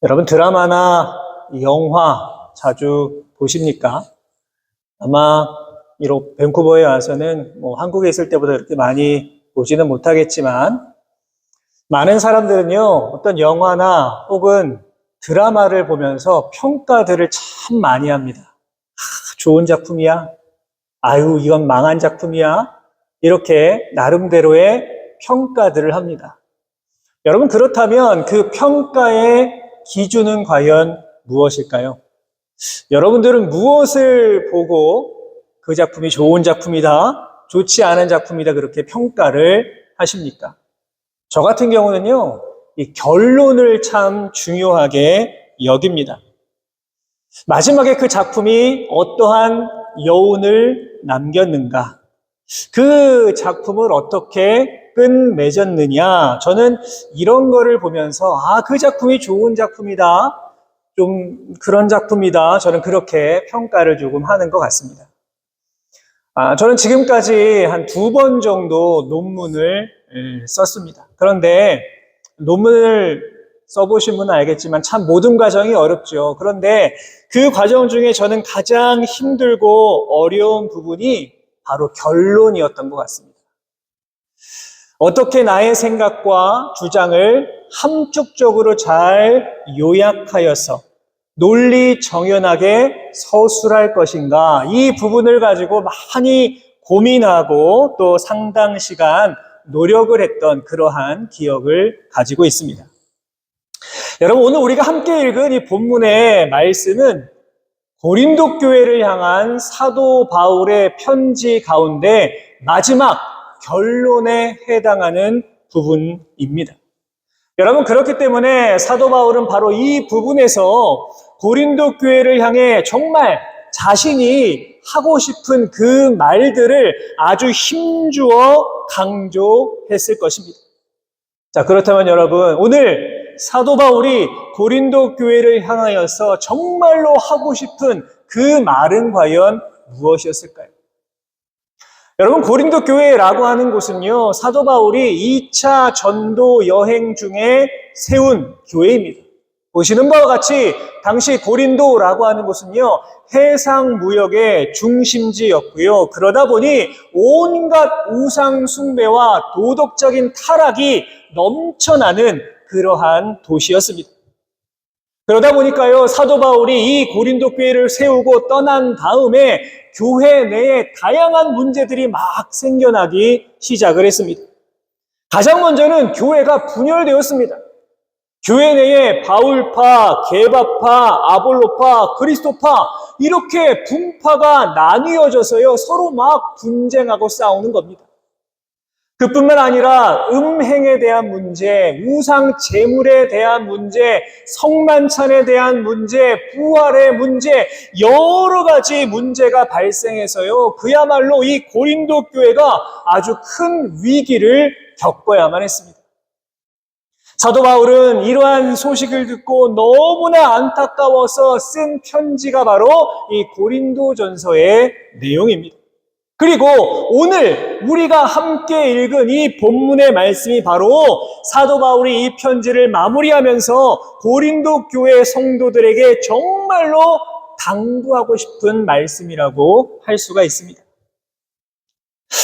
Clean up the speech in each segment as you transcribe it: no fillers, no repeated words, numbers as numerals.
여러분 드라마나 영화 자주 보십니까? 아마 비록 밴쿠버에 와서는 한국에 있을 때보다 그렇게 많이 보지는 못하겠지만 많은 사람들은요 어떤 영화나 혹은 드라마를 보면서 평가들을 참 많이 합니다. 좋은 작품이야. 아유 이건 망한 작품이야. 이렇게 나름대로의 평가들을 합니다. 여러분 그렇다면 그 평가의 기준은 과연 무엇일까요? 여러분들은 무엇을 보고 그 작품이 좋은 작품이다, 좋지 않은 작품이다 그렇게 평가를 하십니까? 저 같은 경우는요, 이 결론을 참 중요하게 여깁니다. 마지막에 그 작품이 어떠한 여운을 남겼는가? 그 작품을 어떻게 끝맺었느냐? 저는 이런 거를 보면서 그 작품이 좋은 작품이다. 좀 그런 작품이다. 저는 그렇게 평가를 조금 하는 것 같습니다. 저는 지금까지 한 2번 정도 논문을 썼습니다. 그런데 논문을 써보신 분은 알겠지만 참 모든 과정이 어렵죠. 그런데 그 과정 중에 저는 가장 힘들고 어려운 부분이 바로 결론이었던 것 같습니다. 어떻게 나의 생각과 주장을 함축적으로 잘 요약하여서 논리 정연하게 서술할 것인가, 이 부분을 가지고 많이 고민하고 또 상당 시간 노력을 했던 그러한 기억을 가지고 있습니다. 여러분 오늘 우리가 함께 읽은 이 본문의 말씀은 고린도 교회를 향한 사도 바울의 편지 가운데 마지막 결론에 해당하는 부분입니다. 여러분 그렇기 때문에 사도 바울은 바로 이 부분에서 고린도 교회를 향해 정말 자신이 하고 싶은 그 말들을 아주 힘주어 강조했을 것입니다. 자, 그렇다면 여러분 오늘 사도 바울이 고린도 교회를 향하여서 정말로 하고 싶은 그 말은 과연 무엇이었을까요? 여러분 고린도 교회라고 하는 곳은요 사도 바울이 2차 전도 여행 중에 세운 교회입니다. 보시는 바와 같이 당시 고린도라고 하는 곳은요 해상 무역의 중심지였고요. 그러다 보니 온갖 우상 숭배와 도덕적인 타락이 넘쳐나는 그러한 도시였습니다. 그러다 보니까요 사도 바울이 이 고린도 교회를 세우고 떠난 다음에 교회 내에 다양한 문제들이 막 생겨나기 시작을 했습니다. 가장 먼저는 교회가 분열되었습니다. 교회 내에 바울파, 게바파, 아볼로파, 그리스도파 이렇게 분파가 나뉘어져서요 서로 막 분쟁하고 싸우는 겁니다. 그뿐만 아니라 음행에 대한 문제, 우상 제물에 대한 문제, 성만찬에 대한 문제, 부활의 문제, 여러 가지 문제가 발생해서요 그야말로 이 고린도 교회가 아주 큰 위기를 겪어야만 했습니다. 사도 바울은 이러한 소식을 듣고 너무나 안타까워서 쓴 편지가 바로 이 고린도전서의 내용입니다. 그리고 오늘 우리가 함께 읽은 이 본문의 말씀이 바로 사도 바울이 이 편지를 마무리하면서 고린도 교회 성도들에게 정말로 당부하고 싶은 말씀이라고 할 수가 있습니다.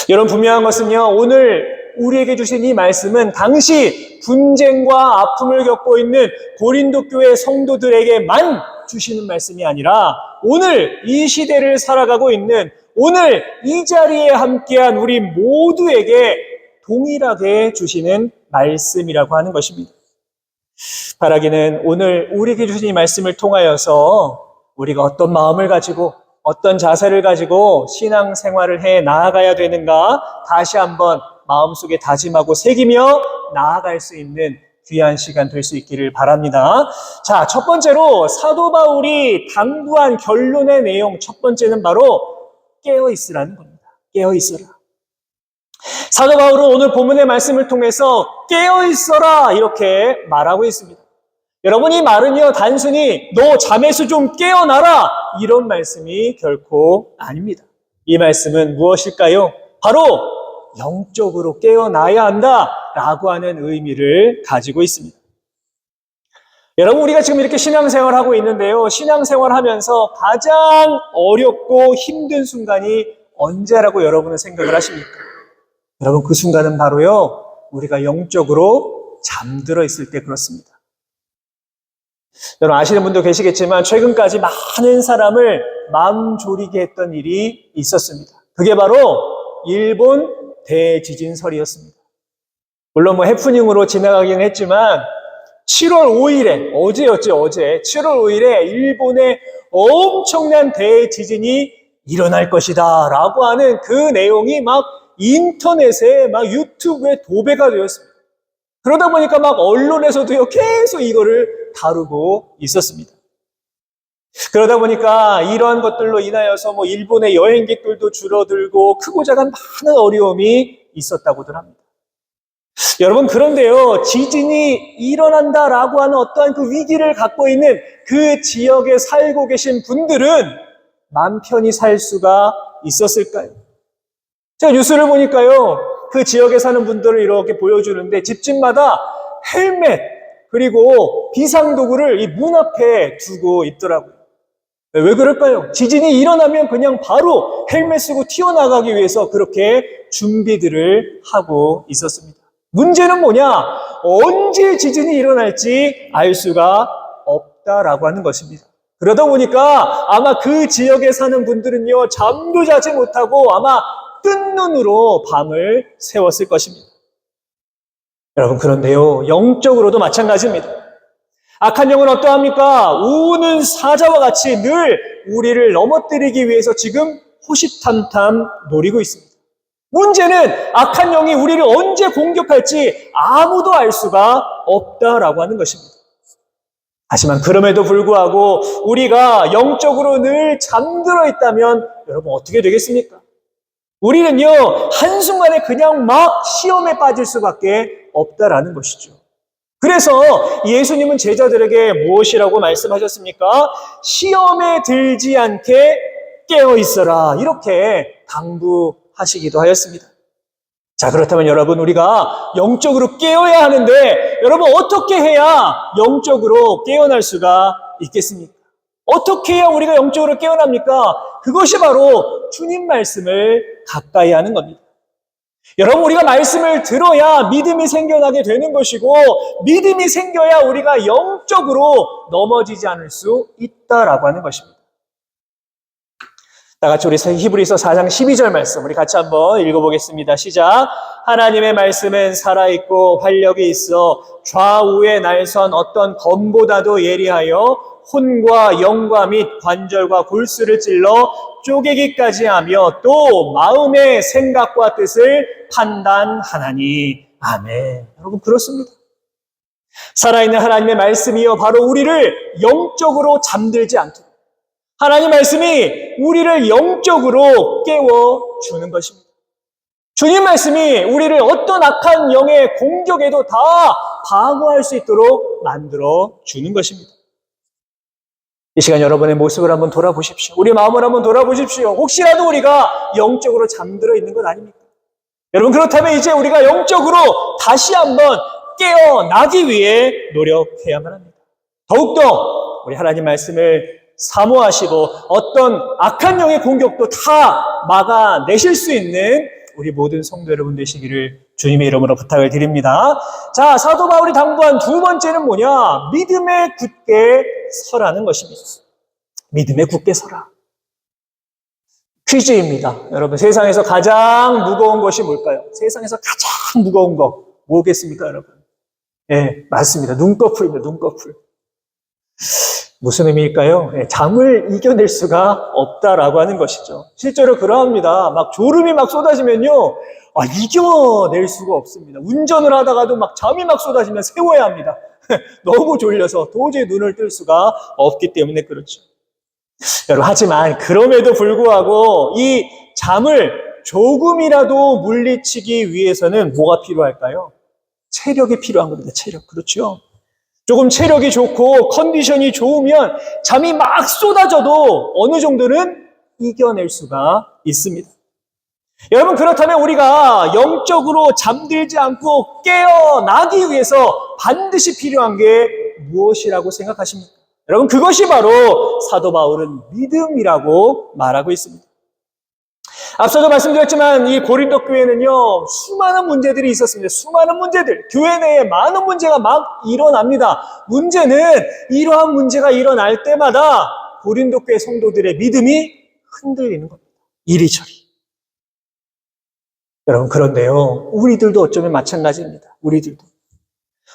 여러분 분명한 것은요 오늘 우리에게 주신 이 말씀은 당시 분쟁과 아픔을 겪고 있는 고린도 교회 성도들에게만 주시는 말씀이 아니라 오늘 이 시대를 살아가고 있는 오늘 이 자리에 함께한 우리 모두에게 동일하게 주시는 말씀이라고 하는 것입니다. 바라기는 오늘 우리에게 주신 이 말씀을 통하여서 우리가 어떤 마음을 가지고 어떤 자세를 가지고 신앙생활을 해 나아가야 되는가 다시 한번 마음속에 다짐하고 새기며 나아갈 수 있는 귀한 시간 될 수 있기를 바랍니다. 자, 첫 번째로 사도 바울이 당부한 결론의 내용 첫 번째는 바로 깨어있으라는 겁니다. 깨어있어라. 사도 바울은 오늘 본문의 말씀을 통해서 깨어있어라 이렇게 말하고 있습니다. 여러분 이 말은요 단순히 너 잠에서 좀 깨어나라 이런 말씀이 결코 아닙니다. 이 말씀은 무엇일까요? 바로 영적으로 깨어나야 한다라고 하는 의미를 가지고 있습니다. 여러분, 우리가 지금 이렇게 신앙생활을 하고 있는데요. 신앙생활을 하면서 가장 어렵고 힘든 순간이 언제라고 여러분은 생각을 하십니까? 여러분, 그 순간은 바로요, 우리가 영적으로 잠들어 있을 때 그렇습니다. 여러분 아시는 분도 계시겠지만 최근까지 많은 사람을 마음 졸이게 했던 일이 있었습니다. 그게 바로 일본 대지진설이었습니다. 물론 해프닝으로 지나가긴 했지만 7월 5일에, 어제 7월 5일에 일본에 엄청난 대지진이 일어날 것이다 라고 하는 그 내용이 막 인터넷에 막 유튜브에 도배가 되었습니다. 그러다 보니까 막 언론에서도요 계속 이거를 다루고 있었습니다. 그러다 보니까 이러한 것들로 인하여서 일본의 여행객들도 줄어들고 크고 작은 많은 어려움이 있었다고들 합니다. 여러분, 그런데요, 지진이 일어난다라고 하는 어떠한 그 위기를 갖고 있는 그 지역에 살고 계신 분들은 맘 편히 살 수가 있었을까요? 제가 뉴스를 보니까요, 그 지역에 사는 분들을 이렇게 보여주는데 집집마다 헬멧 그리고 비상도구를 이 문 앞에 두고 있더라고요. 왜 그럴까요? 지진이 일어나면 그냥 바로 헬멧 쓰고 튀어나가기 위해서 그렇게 준비들을 하고 있었습니다. 문제는 뭐냐? 언제 지진이 일어날지 알 수가 없다라고 하는 것입니다. 그러다 보니까 아마 그 지역에 사는 분들은요, 잠도 자지 못하고 아마 뜬 눈으로 밤을 새웠을 것입니다. 여러분, 그런데요, 영적으로도 마찬가지입니다. 악한 영은 어떠합니까? 우는 사자와 같이 늘 우리를 넘어뜨리기 위해서 지금 호시탐탐 노리고 있습니다. 문제는 악한 영이 우리를 언제 공격할지 아무도 알 수가 없다라고 하는 것입니다. 하지만 그럼에도 불구하고 우리가 영적으로 늘 잠들어 있다면 여러분 어떻게 되겠습니까? 우리는요, 한순간에 그냥 막 시험에 빠질 수밖에 없다라는 것이죠. 그래서 예수님은 제자들에게 무엇이라고 말씀하셨습니까? 시험에 들지 않게 깨어 있어라. 이렇게 당부하시기도 하였습니다. 자, 그렇다면 여러분, 우리가 영적으로 깨어야 하는데 여러분 어떻게 해야 영적으로 깨어날 수가 있겠습니까? 어떻게 해야 우리가 영적으로 깨어납니까? 그것이 바로 주님 말씀을 가까이 하는 겁니다. 여러분, 우리가 말씀을 들어야 믿음이 생겨나게 되는 것이고 믿음이 생겨야 우리가 영적으로 넘어지지 않을 수 있다라고 하는 것입니다. 다 같이 우리 히브리서 4장 12절 말씀 우리 같이 한번 읽어보겠습니다. 시작. 하나님의 말씀은 살아있고 활력이 있어 좌우의 날선 어떤 검보다도 예리하여 혼과 영과 및 관절과 골수를 찔러 쪼개기까지 하며 또 마음의 생각과 뜻을 판단하나니. 아멘. 여러분, 그렇습니다. 살아있는 하나님의 말씀이요, 바로 우리를 영적으로 잠들지 않도록 하나님 말씀이 우리를 영적으로 깨워주는 것입니다. 주님 말씀이 우리를 어떤 악한 영의 공격에도 다 방어할 수 있도록 만들어주는 것입니다. 이 시간 여러분의 모습을 한번 돌아보십시오. 우리 마음을 한번 돌아보십시오. 혹시라도 우리가 영적으로 잠들어 있는 것 아닙니까? 여러분, 그렇다면 이제 우리가 영적으로 다시 한번 깨어나기 위해 노력해야만 합니다. 더욱더 우리 하나님 말씀을 사모하시고 어떤 악한 영의 공격도 다 막아내실 수 있는 우리 모든 성도 여러분 되시기를 주님의 이름으로 부탁을 드립니다. 자, 사도 바울이 당부한 두 번째는 뭐냐? 믿음에 굳게 서라는 것입니다. 믿음에 굳게 서라. 퀴즈입니다. 여러분, 세상에서 가장 무거운 것이 뭘까요? 세상에서 가장 무거운 거 뭐겠습니까, 여러분? 예, 맞습니다. 눈꺼풀입니다. 눈꺼풀. 무슨 의미일까요? 잠을 이겨낼 수가 없다라고 하는 것이죠. 실제로 그러합니다. 막 졸음이 막 쏟아지면요, 이겨낼 수가 없습니다. 운전을 하다가도 막 잠이 막 쏟아지면 세워야 합니다. 너무 졸려서 도저히 눈을 뜰 수가 없기 때문에 그렇죠. 여러분, 하지만 그럼에도 불구하고 이 잠을 조금이라도 물리치기 위해서는 뭐가 필요할까요? 체력이 필요한 겁니다. 체력. 그렇죠? 조금 체력이 좋고 컨디션이 좋으면 잠이 막 쏟아져도 어느 정도는 이겨낼 수가 있습니다. 여러분, 그렇다면 우리가 영적으로 잠들지 않고 깨어나기 위해서 반드시 필요한 게 무엇이라고 생각하십니까? 여러분, 그것이 바로 사도 바울은 믿음이라고 말하고 있습니다. 앞서도 말씀드렸지만 이 고린도 교회는요, 수많은 문제들이 있었습니다. 수많은 문제들, 교회 내에 많은 문제가 막 일어납니다. 문제는 이러한 문제가 일어날 때마다 고린도 교회 성도들의 믿음이 흔들리는 겁니다. 이리저리. 여러분, 그런데요, 우리들도 어쩌면 마찬가지입니다.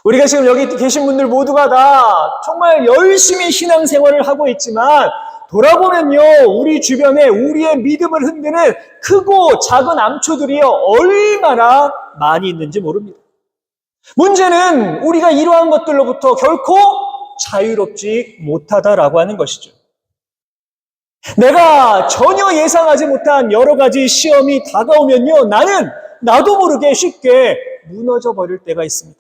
우리가 지금 여기 계신 분들 모두가 다 정말 열심히 신앙생활을 하고 있지만 돌아보면요, 우리 주변에 우리의 믿음을 흔드는 크고 작은 암초들이요, 얼마나 많이 있는지 모릅니다. 문제는 우리가 이러한 것들로부터 결코 자유롭지 못하다라고 하는 것이죠. 내가 전혀 예상하지 못한 여러 가지 시험이 다가오면요, 나도 모르게 쉽게 무너져 버릴 때가 있습니다.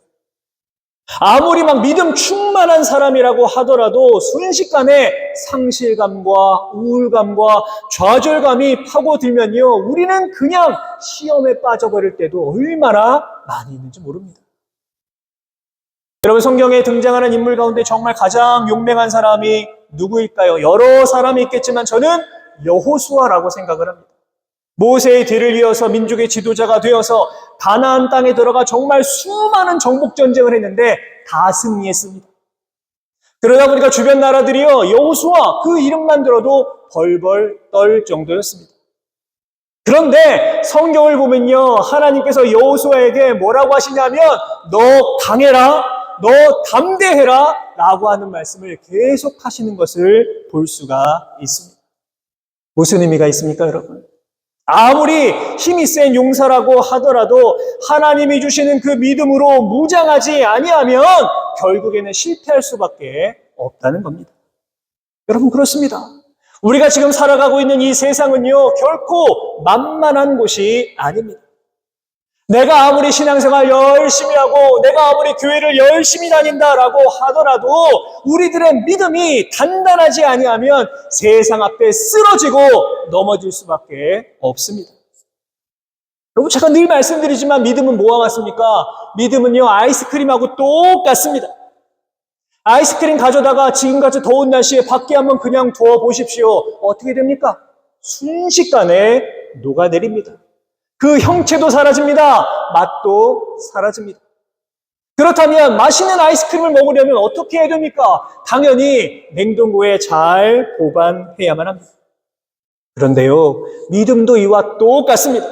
아무리 막 믿음 충만한 사람이라고 하더라도 순식간에 상실감과 우울감과 좌절감이 파고들면요, 우리는 그냥 시험에 빠져버릴 때도 얼마나 많이 있는지 모릅니다. 여러분, 성경에 등장하는 인물 가운데 정말 가장 용맹한 사람이 누구일까요? 여러 사람이 있겠지만 저는 여호수아라고 생각을 합니다. 모세의 뒤를 이어서 민족의 지도자가 되어서 가나안 땅에 들어가 정말 수많은 정복 전쟁을 했는데 다 승리했습니다. 그러다 보니까 주변 나라들이요, 여호수아 그 이름만 들어도 벌벌 떨 정도였습니다. 그런데 성경을 보면요, 하나님께서 여호수아에게 뭐라고 하시냐면 너 강해라, 너 담대해라 라고 하는 말씀을 계속 하시는 것을 볼 수가 있습니다. 무슨 의미가 있습니까, 여러분? 아무리 힘이 센 용사라고 하더라도 하나님이 주시는 그 믿음으로 무장하지 아니하면 결국에는 실패할 수밖에 없다는 겁니다. 여러분, 그렇습니다. 우리가 지금 살아가고 있는 이 세상은요, 결코 만만한 곳이 아닙니다. 내가 아무리 신앙생활 열심히 하고 내가 아무리 교회를 열심히 다닌다라고 하더라도 우리들의 믿음이 단단하지 아니하면 세상 앞에 쓰러지고 넘어질 수밖에 없습니다. 여러분, 제가 늘 말씀드리지만 믿음은 뭐와 같습니까? 믿음은요, 아이스크림하고 똑같습니다. 아이스크림 가져다가 지금같이 더운 날씨에 밖에 한번 그냥 두어 보십시오. 어떻게 됩니까? 순식간에 녹아내립니다. 그 형체도 사라집니다. 맛도 사라집니다. 그렇다면 맛있는 아이스크림을 먹으려면 어떻게 해야 됩니까? 당연히 냉동고에 잘 보관해야만 합니다. 그런데요, 믿음도 이와 똑같습니다.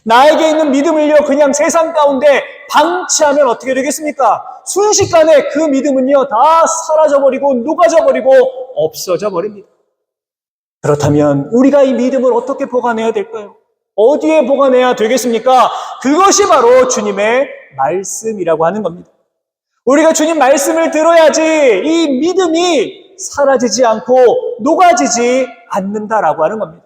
나에게 있는 믿음을요, 그냥 세상 가운데 방치하면 어떻게 되겠습니까? 순식간에 그 믿음은요, 다 사라져버리고 녹아져버리고 없어져 버립니다. 그렇다면 우리가 이 믿음을 어떻게 보관해야 될까요? 어디에 보관해야 되겠습니까? 그것이 바로 주님의 말씀이라고 하는 겁니다. 우리가 주님 말씀을 들어야지 이 믿음이 사라지지 않고 녹아지지 않는다라고 하는 겁니다.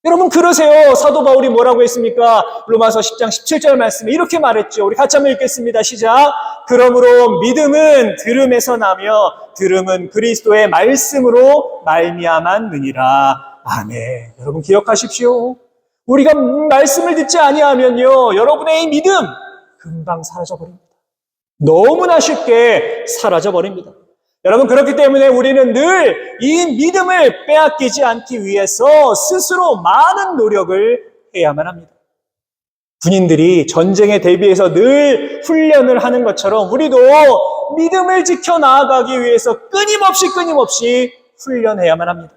여러분, 그러세요. 사도 바울이 뭐라고 했습니까? 로마서 10장 17절 말씀에 이렇게 말했죠. 우리 같이 한번 읽겠습니다. 시작. 그러므로 믿음은 들음에서 나며 들음은 그리스도의 말씀으로 말미암았느니라. 아멘. 여러분, 기억하십시오. 우리가 말씀을 듣지 아니하면요, 여러분의 이 믿음 금방 사라져버립니다. 너무나 쉽게 사라져버립니다. 여러분, 그렇기 때문에 우리는 늘 이 믿음을 빼앗기지 않기 위해서 스스로 많은 노력을 해야만 합니다. 군인들이 전쟁에 대비해서 늘 훈련을 하는 것처럼 우리도 믿음을 지켜나가기 위해서 끊임없이 훈련해야만 합니다.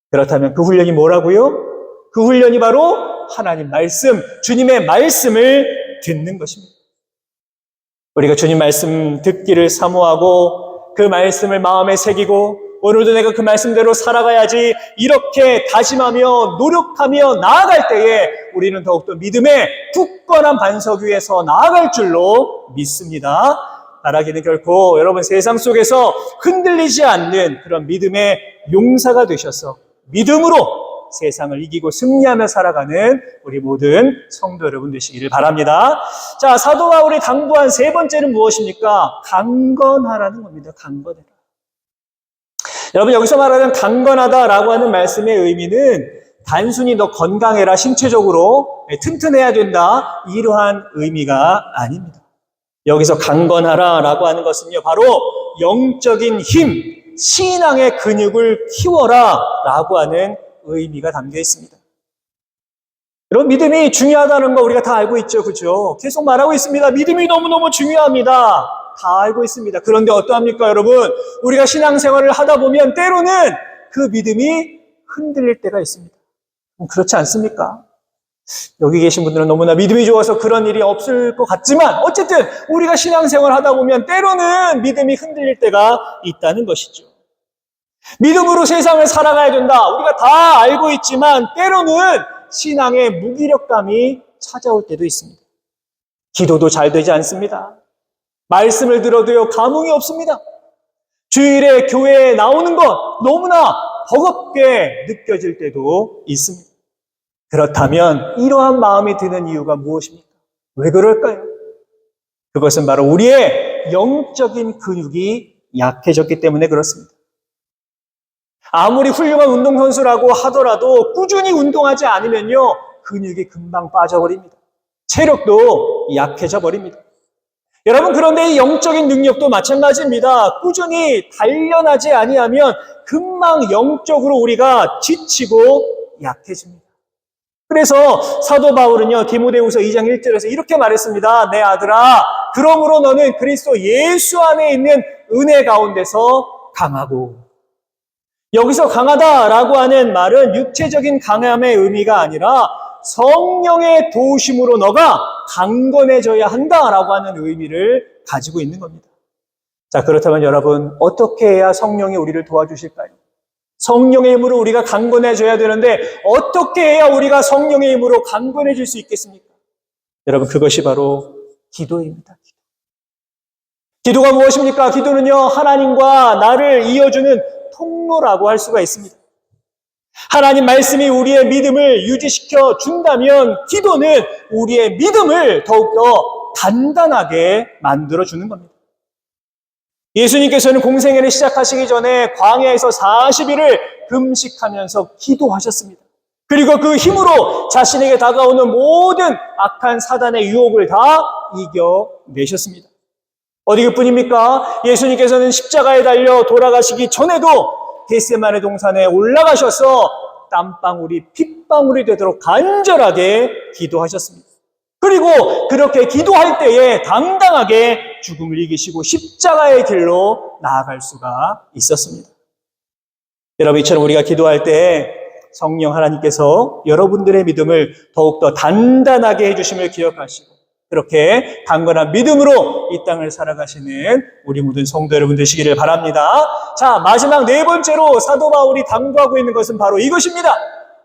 그렇다면 그 훈련이 뭐라고요? 그 훈련이 바로 하나님 말씀, 주님의 말씀을 듣는 것입니다. 우리가 주님 말씀 듣기를 사모하고 그 말씀을 마음에 새기고 오늘도 내가 그 말씀대로 살아가야지 이렇게 다짐하며 노력하며 나아갈 때에 우리는 더욱더 믿음의 굳건한 반석 위에서 나아갈 줄로 믿습니다. 바라기는 결코 여러분 세상 속에서 흔들리지 않는 그런 믿음의 용사가 되셔서 믿음으로 세상을 이기고 승리하며 살아가는 우리 모든 성도 여러분 되시기를 바랍니다. 자, 사도 바울이 당부한 세 번째는 무엇입니까? 강건하라는 겁니다. 강건해라. 여러분, 여기서 말하는 강건하다라고 하는 말씀의 의미는 단순히 너 건강해라, 신체적으로 튼튼해야 된다, 이러한 의미가 아닙니다. 여기서 강건하라라고 하는 것은요, 바로 영적인 힘, 신앙의 근육을 키워라라고 하는 의미가 담겨 있습니다. 여러분, 믿음이 중요하다는 거 우리가 다 알고 있죠, 그죠? 계속 말하고 있습니다. 믿음이 너무너무 중요합니다. 다 알고 있습니다. 그런데 어떠합니까, 여러분? 우리가 신앙생활을 하다 보면 때로는 그 믿음이 흔들릴 때가 있습니다. 그렇지 않습니까? 여기 계신 분들은 너무나 믿음이 좋아서 그런 일이 없을 것 같지만 어쨌든 우리가 신앙생활을 하다 보면 때로는 믿음이 흔들릴 때가 있다는 것이죠. 믿음으로 세상을 살아가야 된다. 우리가 다 알고 있지만 때로는 신앙의 무기력감이 찾아올 때도 있습니다. 기도도 잘 되지 않습니다. 말씀을 들어도요, 감흥이 없습니다. 주일에 교회에 나오는 것 너무나 버겁게 느껴질 때도 있습니다. 그렇다면 이러한 마음이 드는 이유가 무엇입니까? 왜 그럴까요? 그것은 바로 우리의 영적인 근육이 약해졌기 때문에 그렇습니다. 아무리 훌륭한 운동선수라고 하더라도 꾸준히 운동하지 않으면요, 근육이 금방 빠져버립니다. 체력도 약해져 버립니다. 여러분, 그런데 이 영적인 능력도 마찬가지입니다. 꾸준히 단련하지 아니하면 금방 영적으로 우리가 지치고 약해집니다. 그래서 사도 바울은요, 디모데후서 2장 1절에서 이렇게 말했습니다. 내 아들아, 그러므로 너는 그리스도 예수 안에 있는 은혜 가운데서 강하고. 여기서 강하다라고 하는 말은 육체적인 강함의 의미가 아니라 성령의 도우심으로 너가 강건해져야 한다라고 하는 의미를 가지고 있는 겁니다. 자, 그렇다면 여러분, 어떻게 해야 성령이 우리를 도와주실까요? 성령의 힘으로 우리가 강건해져야 되는데 어떻게 해야 우리가 성령의 힘으로 강건해질 수 있겠습니까? 여러분, 그것이 바로 기도입니다. 기도가 무엇입니까? 기도는요, 하나님과 나를 이어주는 통로라고 할 수가 있습니다. 하나님 말씀이 우리의 믿음을 유지시켜 준다면 기도는 우리의 믿음을 더욱더 단단하게 만들어주는 겁니다. 예수님께서는 공생애를 시작하시기 전에 광야에서 40일을 금식하면서 기도하셨습니다. 그리고 그 힘으로 자신에게 다가오는 모든 악한 사단의 유혹을 다 이겨내셨습니다. 어디 그뿐입니까? 예수님께서는 십자가에 달려 돌아가시기 전에도 겟세마네 동산에 올라가셔서 땀방울이 핏방울이 되도록 간절하게 기도하셨습니다. 그리고 그렇게 기도할 때에 당당하게 죽음을 이기시고 십자가의 길로 나아갈 수가 있었습니다. 여러분, 이처럼 우리가 기도할 때 성령 하나님께서 여러분들의 믿음을 더욱더 단단하게 해주심을 기억하시고 그렇게 강건한 믿음으로 이 땅을 살아가시는 우리 모든 성도 여러분 되시기를 바랍니다. 자, 마지막 네 번째로 사도 바울이 당부하고 있는 것은 바로 이것입니다.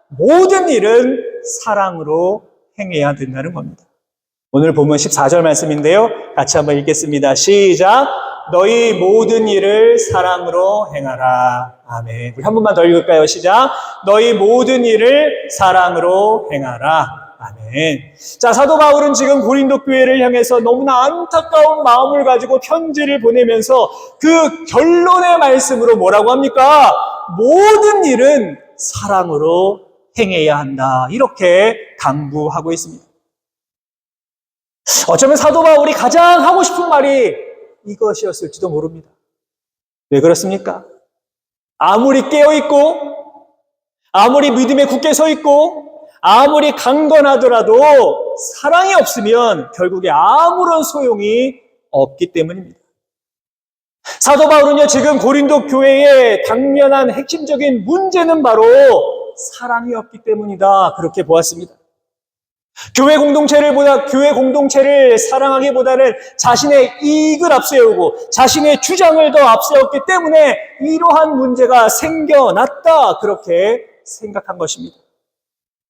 모든 일은 사랑으로 행해야 된다는 겁니다. 오늘 본문 14절 말씀인데요. 같이 한번 읽겠습니다. 시작! 너희 모든 일을 사랑으로 행하라. 아멘. 우리 한 번만 더 읽을까요? 시작! 너희 모든 일을 사랑으로 행하라. 아멘. 자, 사도 바울은 지금 고린도 교회를 향해서 너무나 안타까운 마음을 가지고 편지를 보내면서 그 결론의 말씀으로 뭐라고 합니까? 모든 일은 사랑으로 행해야 한다. 이렇게 당부하고 있습니다. 어쩌면 사도 바울이 가장 하고 싶은 말이 이것이었을지도 모릅니다. 왜 그렇습니까? 아무리 깨어있고 아무리 믿음에 굳게 서 있고 아무리 강건하더라도 사랑이 없으면 결국에 아무런 소용이 없기 때문입니다. 사도 바울은요, 지금 고린도 교회의 당면한 핵심적인 문제는 바로 사랑이 없기 때문이다. 그렇게 보았습니다. 교회 공동체를 사랑하기보다는 자신의 이익을 앞세우고 자신의 주장을 더 앞세웠기 때문에 이러한 문제가 생겨났다. 그렇게 생각한 것입니다.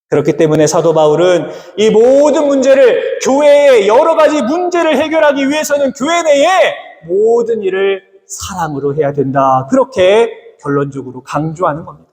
그렇기 때문에 사도 바울은 이 모든 문제를, 교회의 여러 가지 문제를 해결하기 위해서는 교회 내에 모든 일을 사랑으로 해야 된다. 그렇게 결론적으로 강조하는 겁니다.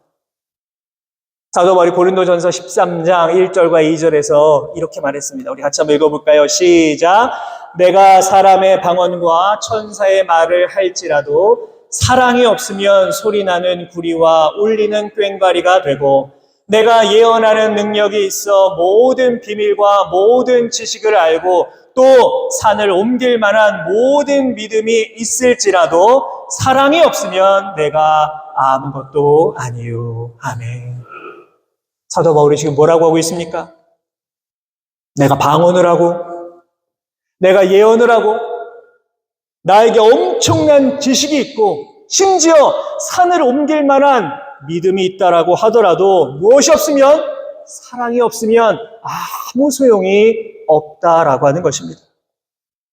사도 바울이 고린도전서 13장 1절과 2절에서 이렇게 말했습니다. 우리 같이 한번 읽어볼까요? 시작! 내가 사람의 방언과 천사의 말을 할지라도 사랑이 없으면 소리나는 구리와 울리는 꽹과리가 되고 내가 예언하는 능력이 있어 모든 비밀과 모든 지식을 알고 또 산을 옮길 만한 모든 믿음이 있을지라도 사랑이 없으면 내가 아무것도 아니요. 아멘. 사도 바울이 지금 뭐라고 하고 있습니까? 내가 방언을 하고 내가 예언을 하고 나에게 엄청난 지식이 있고 심지어 산을 옮길 만한 믿음이 있다라고 하더라도 무엇이 없으면 사랑이 없으면 아무 소용이 없다라고 하는 것입니다.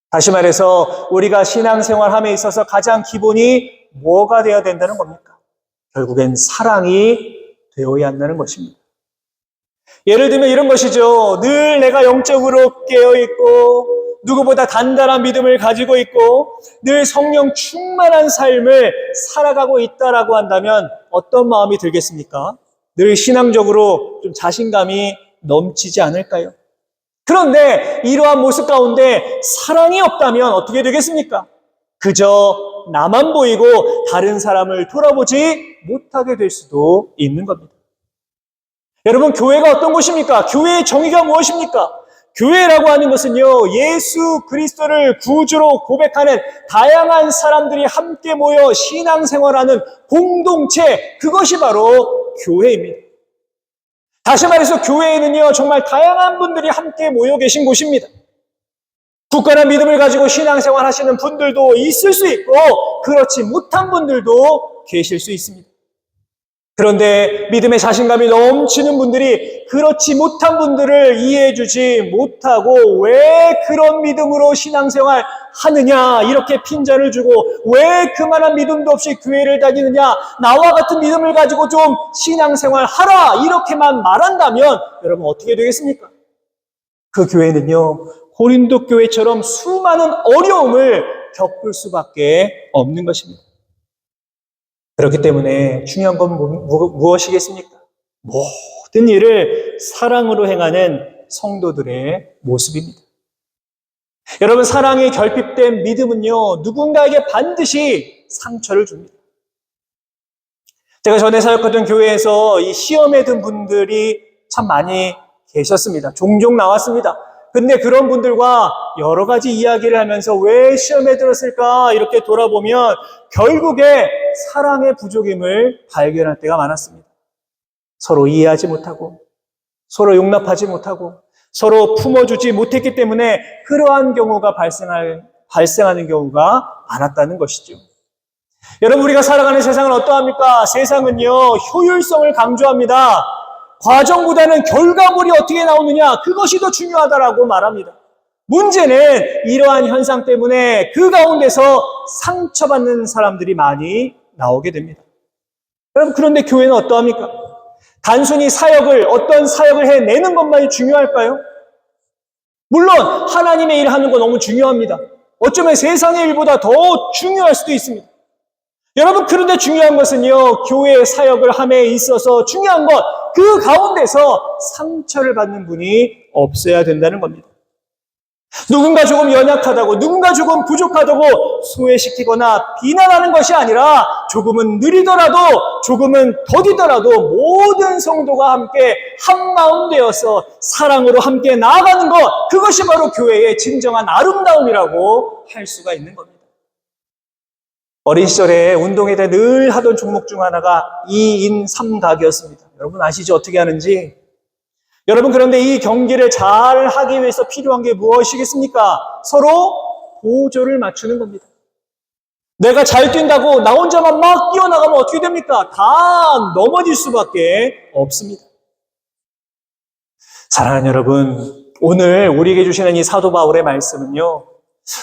다시 말해서 우리가 신앙생활함에 있어서 가장 기본이 뭐가 되어야 된다는 겁니까? 결국엔 사랑이 되어야 한다는 것입니다. 예를 들면 이런 것이죠. 늘 내가 영적으로 깨어있고 누구보다 단단한 믿음을 가지고 있고 늘 성령 충만한 삶을 살아가고 있다라고 한다면 어떤 마음이 들겠습니까? 늘 신앙적으로 좀 자신감이 넘치지 않을까요? 그런데 이러한 모습 가운데 사랑이 없다면 어떻게 되겠습니까? 그저 나만 보이고 다른 사람을 돌아보지 못하게 될 수도 있는 겁니다. 여러분, 교회가 어떤 곳입니까? 교회의 정의가 무엇입니까? 교회라고 하는 것은요, 예수 그리스도를 구주로 고백하는 다양한 사람들이 함께 모여 신앙생활하는 공동체, 그것이 바로 교회입니다. 다시 말해서 교회에는요, 정말 다양한 분들이 함께 모여 계신 곳입니다. 굳건한 믿음을 가지고 신앙생활 하시는 분들도 있을 수 있고 그렇지 못한 분들도 계실 수 있습니다. 그런데 믿음의 자신감이 넘치는 분들이 그렇지 못한 분들을 이해해주지 못하고 왜 그런 믿음으로 신앙생활 하느냐 이렇게 핀잔을 주고 왜 그만한 믿음도 없이 교회를 다니느냐 나와 같은 믿음을 가지고 좀 신앙생활 하라 이렇게만 말한다면 여러분 어떻게 되겠습니까? 그 교회는요 고린도 교회처럼 수많은 어려움을 겪을 수밖에 없는 것입니다. 그렇기 때문에 중요한 건 무엇이겠습니까? 모든 일을 사랑으로 행하는 성도들의 모습입니다. 여러분, 사랑이 결핍된 믿음은요, 누군가에게 반드시 상처를 줍니다. 제가 전에 사역하던 교회에서 이 시험에 든 분들이 참 많이 계셨습니다. 종종 나왔습니다. 근데 그런 분들과 여러 가지 이야기를 하면서 왜 시험에 들었을까 이렇게 돌아보면 결국에 사랑의 부족임을 발견할 때가 많았습니다. 서로 이해하지 못하고 서로 용납하지 못하고 서로 품어주지 못했기 때문에 그러한 경우가 발생하는 경우가 많았다는 것이죠. 여러분, 우리가 살아가는 세상은 어떠합니까? 세상은요 효율성을 강조합니다. 과정보다는 결과물이 어떻게 나오느냐 그것이 더 중요하다라고 말합니다. 문제는 이러한 현상 때문에 그 가운데서 상처받는 사람들이 많이 나오게 됩니다. 여러분, 그런데 교회는 어떠합니까? 단순히 어떤 사역을 해내는 것만이 중요할까요? 물론 하나님의 일을 하는 거 너무 중요합니다. 어쩌면 세상의 일보다 더 중요할 수도 있습니다. 여러분, 그런데 중요한 것은요, 교회의 사역을 함에 있어서 중요한 것, 그 가운데서 상처를 받는 분이 없어야 된다는 겁니다. 누군가 조금 연약하다고, 누군가 조금 부족하다고 소외시키거나 비난하는 것이 아니라 조금은 느리더라도, 조금은 더디더라도 모든 성도가 함께 한마음 되어서 사랑으로 함께 나아가는 것, 그것이 바로 교회의 진정한 아름다움이라고 할 수가 있는 겁니다. 어린 시절에 운동에 대해 늘 하던 종목 중 하나가 2인 3각이었습니다. 여러분 아시죠? 어떻게 하는지? 여러분, 그런데 이 경기를 잘 하기 위해서 필요한 게 무엇이겠습니까? 서로 보조를 맞추는 겁니다. 내가 잘 뛴다고 나 혼자만 막 뛰어나가면 어떻게 됩니까? 다 넘어질 수밖에 없습니다. 사랑하는 여러분, 오늘 우리에게 주시는 이 사도 바울의 말씀은요,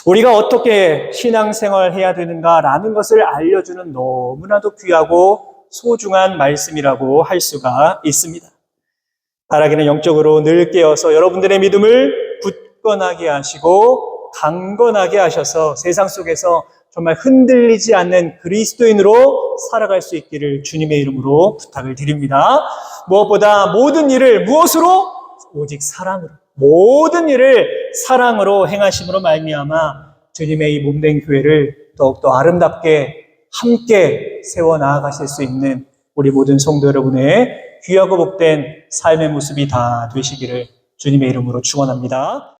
우리가 어떻게 신앙생활을 해야 되는가라는 것을 알려주는 너무나도 귀하고 소중한 말씀이라고 할 수가 있습니다. 바라기는 영적으로 늘 깨어서 여러분들의 믿음을 굳건하게 하시고 강건하게 하셔서 세상 속에서 정말 흔들리지 않는 그리스도인으로 살아갈 수 있기를 주님의 이름으로 부탁을 드립니다. 무엇보다 모든 일을 무엇으로? 오직 사랑으로. 모든 일을 사랑으로 행하심으로 말미암아 주님의 이 몸된 교회를 더욱더 아름답게 함께 세워나가실 수 있는 우리 모든 성도 여러분의 귀하고 복된 삶의 모습이 다 되시기를 주님의 이름으로 축원합니다.